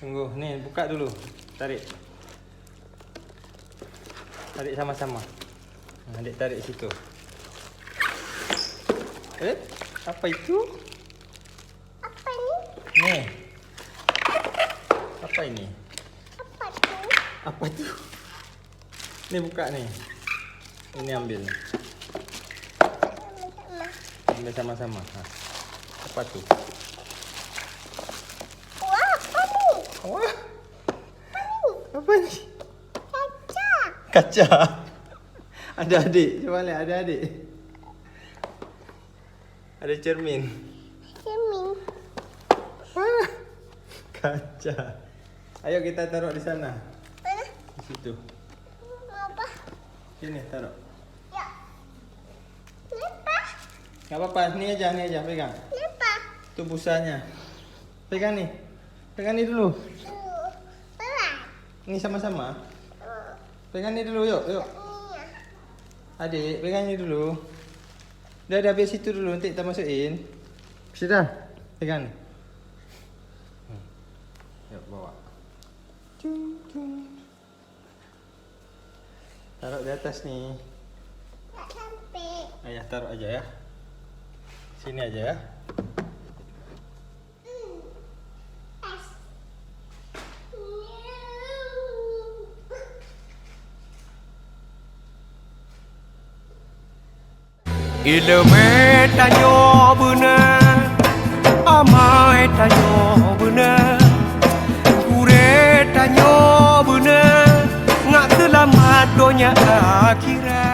Tunggu, ni buka dulu. Tarik. Tarik sama-sama. Adik tarik situ. Apa itu? Apa ni? Ni. Apa ini? Apa tu? Apa tu? Ni buka ni. Ini ambil. Sama-sama. Ambil sama-sama. Ha. Apa tu? Wah, apa ni? Wah, apa ni? Kaca. Kaca. Ada adik. Cuba lihat, ada adik. Ada cermin. Cermin. Ah, kaca. Ayo kita taruh di sana. Mana? Di situ. Apa? Sini taruh. Ya. Kenapa? Enggak apa-apa, ni aja pegang. Kenapa? Tu busanya. Pegang ni. Pegang ni dulu. Berat. Ni sama-sama. Pegang ni dulu, yuk. Ni ya. Adik, pegang ni dulu. Dah biar situ dulu, nanti kita masukin. Sudah. Pegang ni. Yuk, bawa. Cung, cung. Taruh di atas ni. Tak sampai. Ayah taruh aja ya. Sini aja ya. Pas. Ilmu tanyo benar, amai tanyo benar, kure tanyo benar, ngak selamat dunia akhirat.